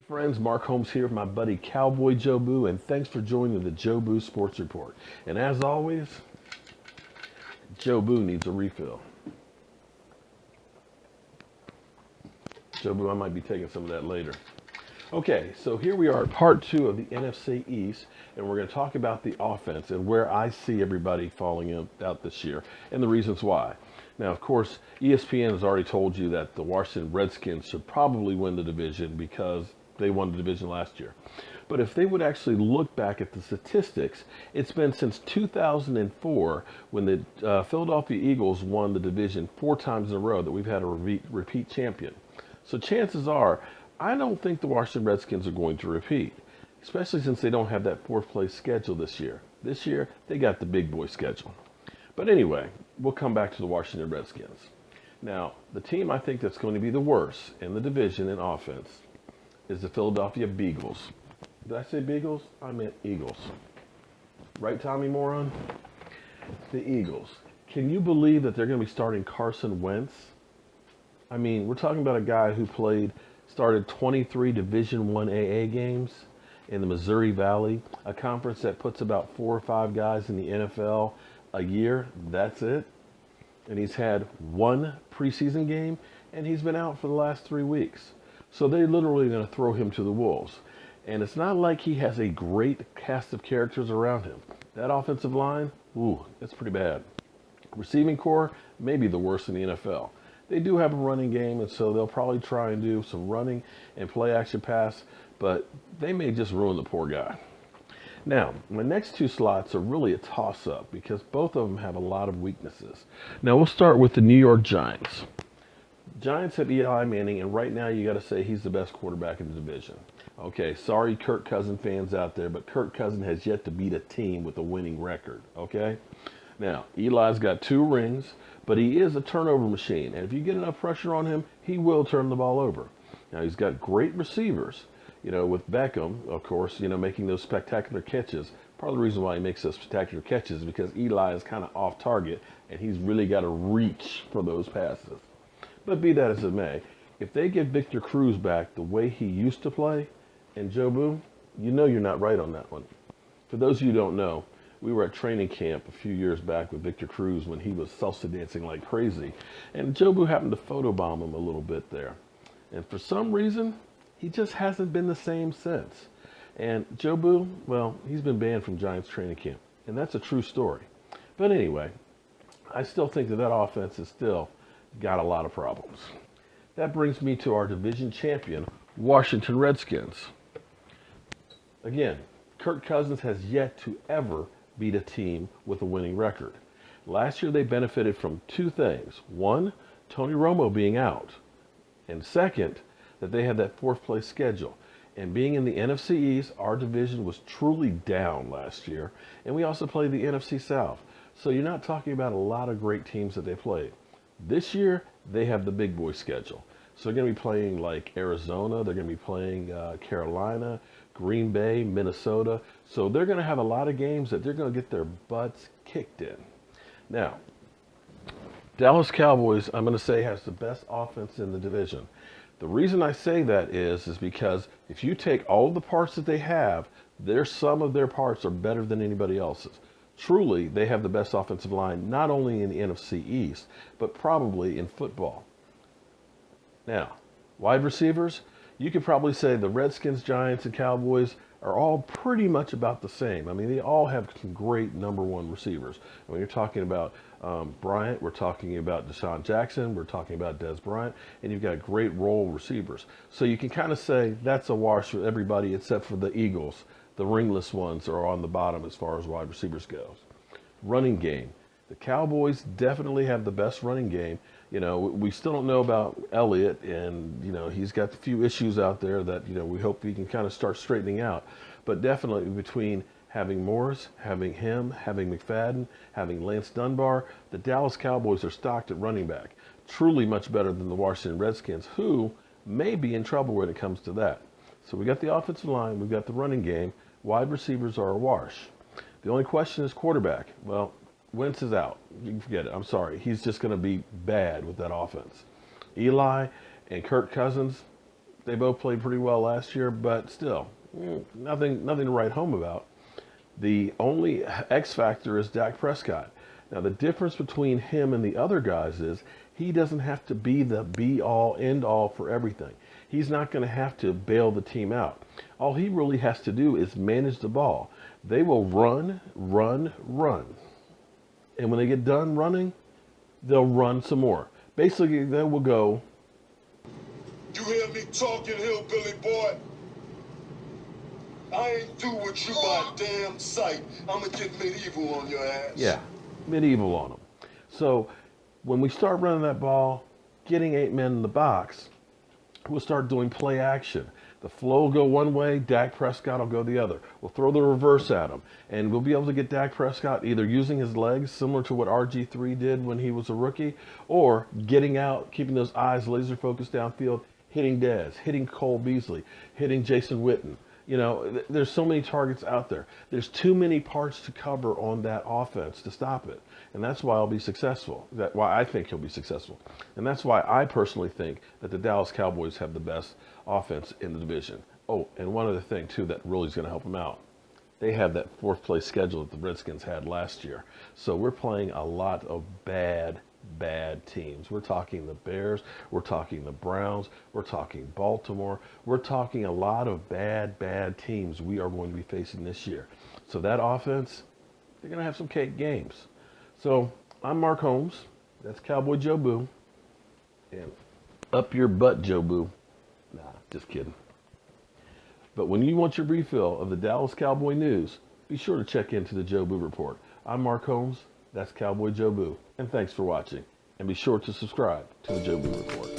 Friends, Mark Holmes here with my buddy Cowboy Joe Boo, and thanks for joining the Joe Boo Sports Report. And as always, Joe Boo needs a refill. Joe Boo, I might be taking some of that later. Okay, so here we are, part two of the NFC East, and we're going to talk about the offense and where I see everybody falling out this year and the reasons why. Now, of course, ESPN has already told you that the Washington Redskins should probably win the division because they won the division last year. But if they would actually look back at the statistics, it's been since 2004 when the Philadelphia Eagles won the division 4 times in a row that we've had a repeat champion. So chances are, I don't think the Washington Redskins are going to repeat, especially since they don't have that fourth place schedule this year. This year, they got the big boy schedule. But anyway, we'll come back to the Washington Redskins. Now, the team I think that's going to be the worst in the division in offense is the Philadelphia Beagles. Did I say Beagles? I meant Eagles. Right, Tommy Moron? The Eagles. Can you believe that they're going to be starting Carson Wentz? I mean, we're talking about a guy who started 23 Division I AA games in the Missouri Valley, a conference that puts about 4 or 5 guys in the NFL a year. That's it. And he's had 1 preseason game, and he's been out for the last 3 weeks. So they're literally going to throw him to the wolves. And it's not like he has a great cast of characters around him. That offensive line, it's pretty bad. Receiving core, maybe the worst in the NFL. They do have a running game, and so they'll probably try and do some running and play action pass, but they may just ruin the poor guy. Now, my next 2 slots are really a toss-up because both of them have a lot of weaknesses. Now, we'll start with the New York Giants. Giants have Eli Manning, and right now you got to say he's the best quarterback in the division. Okay, sorry Kirk Cousins fans out there, but Kirk Cousins has yet to beat a team with a winning record, okay? Now, Eli's got 2 rings, but he is a turnover machine, and if you get enough pressure on him, he will turn the ball over. Now, he's got great receivers, with Beckham, of course, making those spectacular catches. Part of the reason why he makes those spectacular catches is because Eli is kind of off target, and he's really got to reach for those passes. But be that as it may, if they get Victor Cruz back the way he used to play, and Joe Boo, you're not right on that one. For those of you who don't know, we were at training camp a few years back with Victor Cruz when he was salsa dancing like crazy, and Joe Boo happened to photobomb him a little bit there. And for some reason, he just hasn't been the same since. And Joe Boo, well, he's been banned from Giants training camp, and that's a true story. But anyway, I still think that offense is still got a lot of problems. That brings me to our division champion, Washington Redskins. Again, Kirk Cousins has yet to ever beat a team with a winning record. Last year they benefited from 2 things. 1, Tony Romo being out. And second, that they had that 4th place schedule. And being in the NFC East, our division was truly down last year. And we also played the NFC South. So you're not talking about a lot of great teams that they played. This year, they have the big boy schedule. So they're going to be playing like Arizona. They're going to be playing Carolina, Green Bay, Minnesota. So they're going to have a lot of games that they're going to get their butts kicked in. Now, Dallas Cowboys, I'm going to say, has the best offense in the division. The reason I say that is because if you take all the parts that they have, their sum of their parts are better than anybody else's. Truly, they have the best offensive line, not only in the NFC East, but probably in football. Now, wide receivers, you could probably say the Redskins, Giants, and Cowboys are all pretty much about the same. I mean, they all have some great number 1 receivers. When you're talking about Bryant, we're talking about Deshaun Jackson, we're talking about Dez Bryant, and you've got great role receivers. So you can kind of say that's a wash with everybody except for the Eagles. The ringless ones are on the bottom as far as wide receivers goes. Running game. The Cowboys definitely have the best running game. We still don't know about Elliott, and, he's got a few issues out there that, we hope he can kind of start straightening out. But definitely between having Morris, having him, having McFadden, having Lance Dunbar, the Dallas Cowboys are stocked at running back. Truly much better than the Washington Redskins, who may be in trouble when it comes to that. So we got the offensive line, we've got the running game. Wide receivers are a wash. The only question is quarterback. Well, Wentz is out. You can forget it. I'm sorry. He's just going to be bad with that offense. Eli and Kirk Cousins, They both played pretty well last year, but still, nothing to write home about. The only X factor is Dak Prescott. Now, the difference between him and the other guys is he doesn't have to be the be-all, end-all for everything. He's not going to have to bail the team out. All he really has to do is manage the ball. They will run, run, run. And when they get done running, they'll run some more. Basically, they will go. You hear me talking, hillbilly boy? I ain't do with you by damn sight. I'ma get medieval on your ass. Yeah, medieval on them. So when we start running that ball, getting 8 men in the box, we'll start doing play action. The flow will go one way, Dak Prescott will go the other. We'll throw the reverse at him, and we'll be able to get Dak Prescott either using his legs, similar to what RG3 did when he was a rookie, or getting out, keeping those eyes laser focused downfield, hitting Dez, hitting Cole Beasley, hitting Jason Witten. You know, there's so many targets out there. There's too many parts to cover on that offense to stop it. And that's why I'll be successful. That's why I think he'll be successful. And that's why I personally think that the Dallas Cowboys have the best offense in the division. Oh, and one other thing, too, that really is going to help them out. They have that fourth place schedule that the Redskins had last year. So we're playing a lot of bad teams. We're talking the Bears, we're talking the Browns, we're talking Baltimore, we're talking a lot of bad teams we are going to be facing this year. So that offense, they're going to have some cake games. So I'm Mark Holmes, that's Cowboy Joe Boo, and up your butt, Joe Boo. Nah, just kidding. But when you want your refill of the Dallas Cowboy news, be sure to check into the Joe Boo Report. I'm Mark Holmes, that's Cowboy Joe Boo, and thanks for watching. And be sure to subscribe to the Joe Boo Report.